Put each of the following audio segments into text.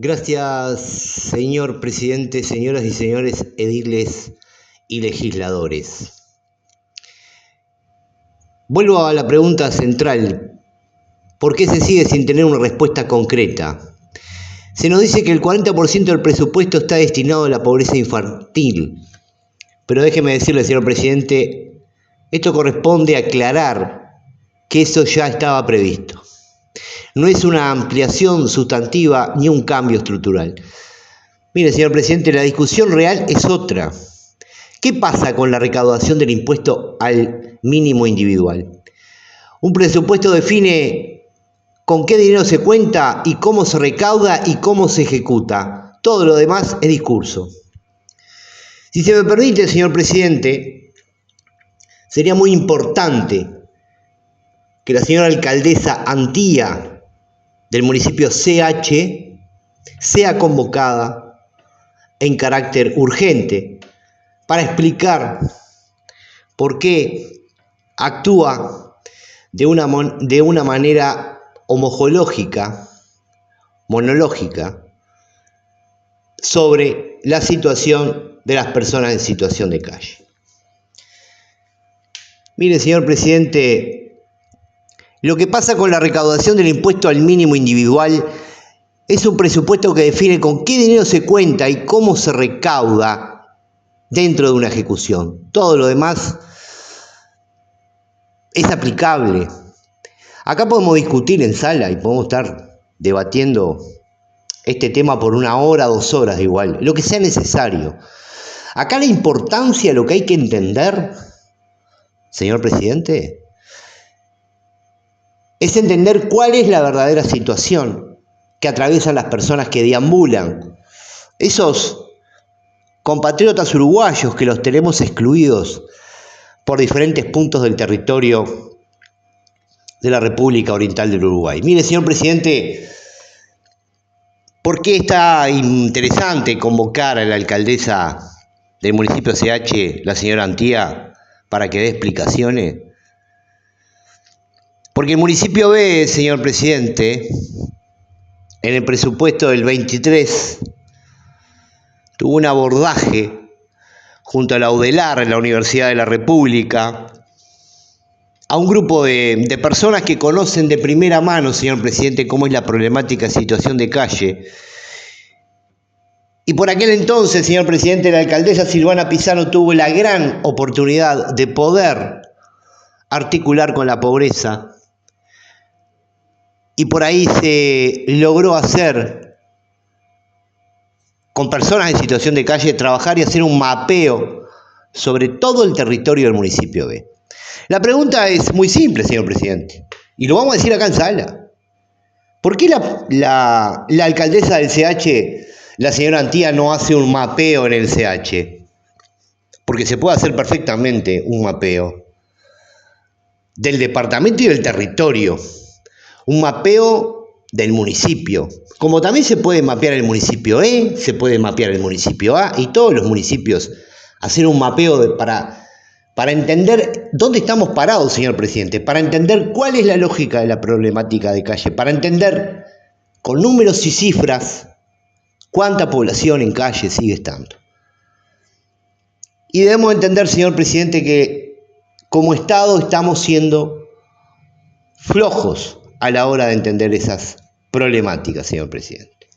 Gracias, señor presidente, señoras y señores ediles y legisladores. Vuelvo a la pregunta central. ¿Por qué se sigue sin tener una respuesta concreta? Se nos dice que el 40% del presupuesto está destinado a la pobreza infantil. Pero déjeme decirle, señor presidente, esto corresponde a aclarar que eso ya estaba previsto. No es una ampliación sustantiva ni un cambio estructural. Mire, señor presidente, la discusión real es otra. ¿Qué pasa con la recaudación del impuesto al mínimo individual? Un presupuesto define con qué dinero se cuenta y cómo se recauda y cómo se ejecuta. Todo lo demás es discurso. Si se me permite, señor presidente, sería muy importante que la señora alcaldesa Antía del municipio CH sea convocada en carácter urgente para explicar por qué actúa de una manera monológica sobre la situación de las personas en situación de calle. Mire, señor presidente, lo que pasa con la recaudación del impuesto al mínimo individual es un presupuesto que define con qué dinero se cuenta y cómo se recauda dentro de una ejecución. Todo lo demás es aplicable. Acá podemos discutir en sala y podemos estar debatiendo este tema por 1 hora, 2 horas de igual, lo que sea necesario. Acá la importancia, lo que hay que entender, señor presidente, es entender cuál es la verdadera situación que atraviesan las personas que deambulan. Esos compatriotas uruguayos que los tenemos excluidos por diferentes puntos del territorio de la República Oriental del Uruguay. Mire, señor presidente, ¿por qué está interesante convocar a la alcaldesa del municipio CH, la señora Antía, para que dé explicaciones? Porque el municipio B, señor presidente, en el presupuesto del 23, tuvo un abordaje junto a la UDELAR, la Universidad de la República, a un grupo de personas que conocen de primera mano, señor presidente, cómo es la problemática de situación de calle. Y por aquel entonces, señor presidente, la alcaldesa Silvana Pizano tuvo la gran oportunidad de poder articular con la pobreza. Y por ahí se logró hacer, con personas en situación de calle, trabajar y hacer un mapeo sobre todo el territorio del municipio B. La pregunta es muy simple, señor presidente, y lo vamos a decir acá en sala. ¿Por qué la alcaldesa del CH, la señora Antía, no hace un mapeo en el CH? Porque se puede hacer perfectamente un mapeo del departamento y del territorio. Un mapeo del municipio, como también se puede mapear el municipio E, se puede mapear el municipio A y todos los municipios, hacer un mapeo para entender dónde estamos parados, señor presidente, para entender cuál es la lógica de la problemática de calle, para entender con números y cifras cuánta población en calle sigue estando. Y debemos entender, señor presidente, que como Estado estamos siendo flojos a la hora de entender esas problemáticas, señor presidente.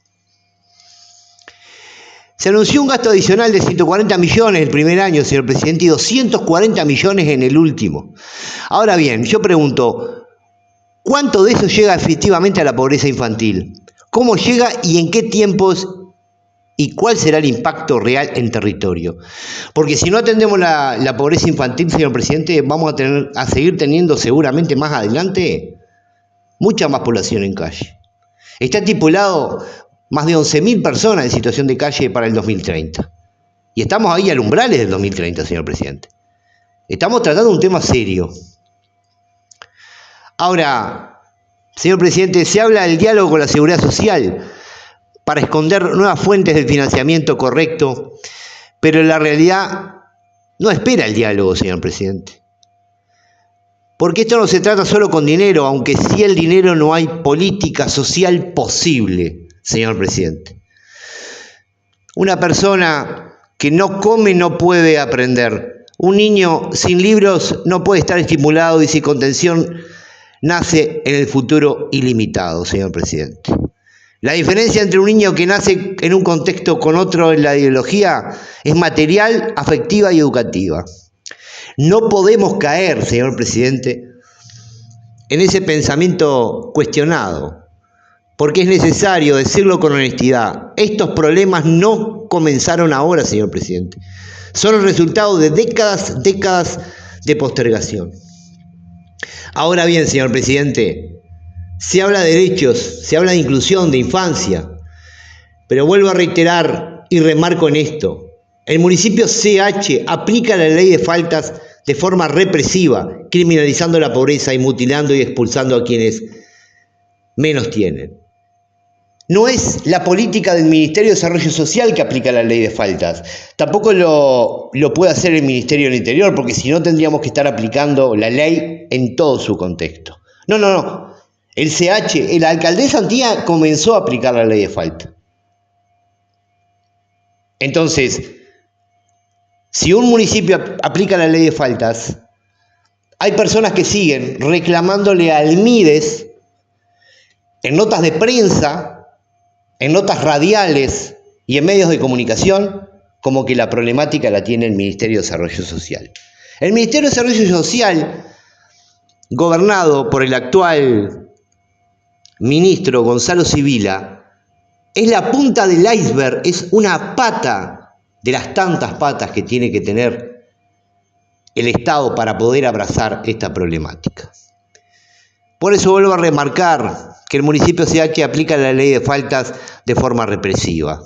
Se anunció un gasto adicional de 140 millones el primer año, señor presidente, y 240 millones en el último. Ahora bien, yo pregunto, ¿cuánto de eso llega efectivamente a la pobreza infantil? ¿Cómo llega y en qué tiempos? ¿Y cuál será el impacto real en territorio? Porque si no atendemos la pobreza infantil, señor presidente, vamos a seguir teniendo seguramente más adelante mucha más población en calle. Está estipulado más de 11.000 personas en situación de calle para el 2030. Y estamos ahí al umbrales del 2030, señor presidente. Estamos tratando un tema serio. Ahora, señor presidente, se habla del diálogo con la seguridad social para esconder nuevas fuentes de financiamiento correcto, pero la realidad no espera el diálogo, señor presidente. Porque esto no se trata solo con dinero, aunque sin el dinero no hay política social posible. señor presidente. Una persona que no come no puede aprender. Un niño sin libros no puede estar estimulado y sin contención nace en el futuro ilimitado, señor presidente. La diferencia entre un niño que nace en un contexto con otro en la ideología es material, afectiva y educativa. No podemos caer, señor presidente, en ese pensamiento cuestionado, porque es necesario decirlo con honestidad. Estos problemas no comenzaron ahora, señor presidente. Son el resultado de décadas de postergación. Ahora bien, señor presidente, se habla de derechos, se habla de inclusión, de infancia, pero vuelvo a reiterar y remarco en esto. El municipio CH aplica la ley de faltas de forma represiva, criminalizando la pobreza y mutilando y expulsando a quienes menos tienen. No es la política del Ministerio de Desarrollo Social que aplica la ley de faltas. Tampoco lo puede hacer el Ministerio del Interior, porque si no tendríamos que estar aplicando la ley en todo su contexto. No. El CH, la alcaldesa Antía comenzó a aplicar la ley de falta. Entonces, si un municipio aplica la ley de faltas, hay personas que siguen reclamándole al MIDES en notas de prensa, en notas radiales y en medios de comunicación, como que la problemática la tiene el Ministerio de Desarrollo Social. El Ministerio de Desarrollo Social, gobernado por el actual ministro Gonzalo Sibila, es la punta del iceberg, es una pata de las tantas patas que tiene que tener el Estado para poder abrazar esta problemática. Por eso vuelvo a remarcar que el municipio CH aplica la ley de faltas de forma represiva.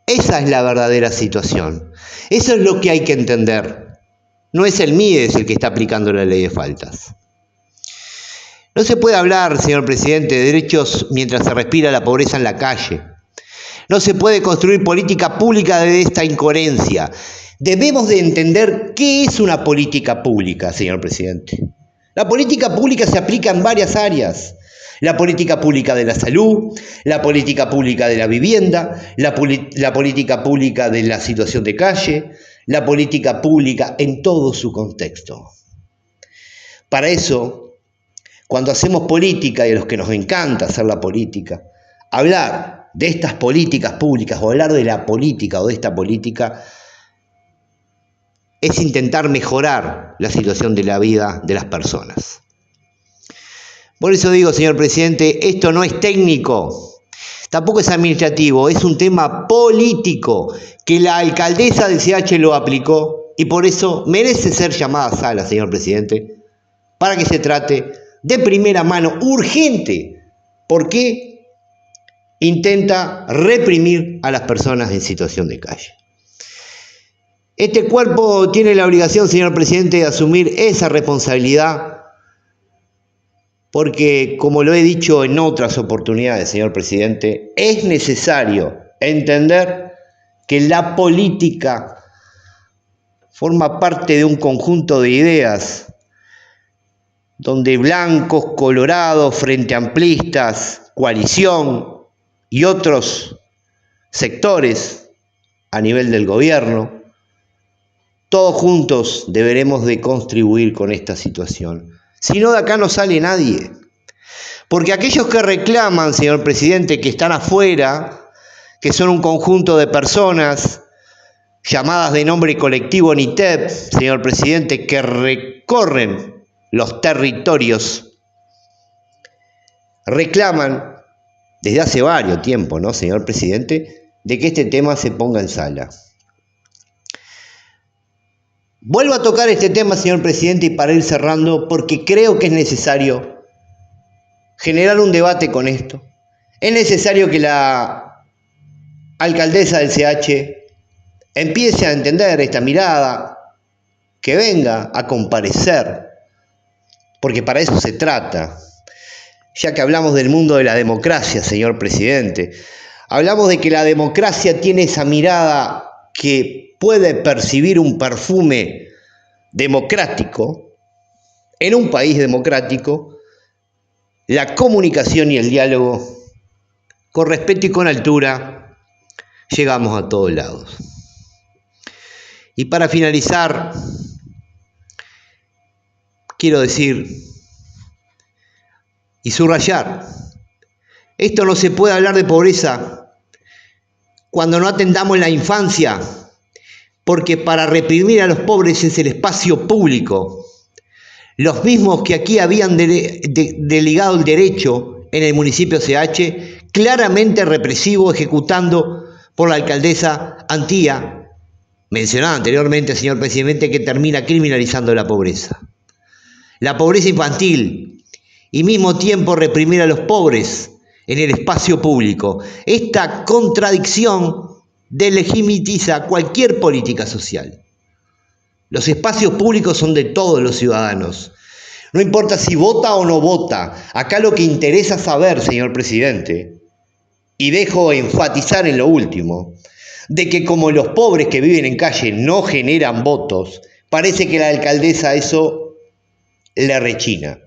Esa es la verdadera situación. Eso es lo que hay que entender. No es el MIDES el que está aplicando la ley de faltas. No se puede hablar, señor presidente, de derechos mientras se respira la pobreza en la calle. No se puede construir política pública de esta incoherencia. Debemos de entender qué es una política pública, señor presidente. La política pública se aplica en varias áreas. La política pública de la salud, la política pública de la vivienda, la política pública de la situación de calle, la política pública en todo su contexto. Para eso, cuando hacemos política, y a los que nos encanta hacer la política, hablar de estas políticas públicas o hablar de la política o de esta política es intentar mejorar la situación de la vida de las personas. Por eso digo, señor presidente, esto no es técnico, tampoco es administrativo, es un tema político que la alcaldesa de CH lo aplicó y por eso merece ser llamada a sala, señor presidente, para que se trate de primera mano, urgente, porque intenta reprimir a las personas en situación de calle. Este cuerpo tiene la obligación, señor presidente, de asumir esa responsabilidad, porque, como lo he dicho en otras oportunidades, señor presidente, es necesario entender que la política forma parte de un conjunto de ideas donde blancos, colorados, frente amplistas, coalición y otros sectores a nivel del gobierno, todos juntos deberemos de contribuir con esta situación. Si no, de acá no sale nadie. Porque aquellos que reclaman, señor presidente, que están afuera, que son un conjunto de personas llamadas de nombre colectivo NITEP, señor presidente, que recorren los territorios, reclaman desde hace varios tiempos, ¿no, señor presidente?, de que este tema se ponga en sala. Vuelvo a tocar este tema, señor presidente, y para ir cerrando, porque creo que es necesario generar un debate con esto. Es necesario que la alcaldesa del CH empiece a entender esta mirada, que venga a comparecer, porque para eso se trata. Ya que hablamos del mundo de la democracia, señor presidente, hablamos de que la democracia tiene esa mirada que puede percibir un perfume democrático en un país democrático. la comunicación y el diálogo, con respeto y con altura, llegamos a todos lados. Y para finalizar, quiero decir y subrayar, esto no se puede hablar de pobreza cuando no atendamos la infancia, porque para reprimir a los pobres es el espacio público. Los mismos que aquí habían delegado el derecho en el municipio CH, claramente represivo, ejecutando por la alcaldesa Antía, mencionada anteriormente, señor presidente, que termina criminalizando la pobreza. La pobreza infantil y mismo tiempo reprimir a los pobres en el espacio público. Esta contradicción delegitimiza cualquier política social. Los espacios públicos son de todos los ciudadanos. No importa si vota o no vota. Acá lo que interesa saber, señor presidente, y dejo enfatizar en lo último, de que como los pobres que viven en calle no generan votos, parece que la alcaldesa eso le rechina.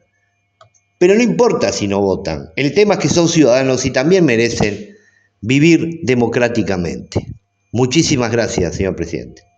Pero no importa si no votan. El tema es que son ciudadanos y también merecen vivir democráticamente. Muchísimas gracias, señor presidente.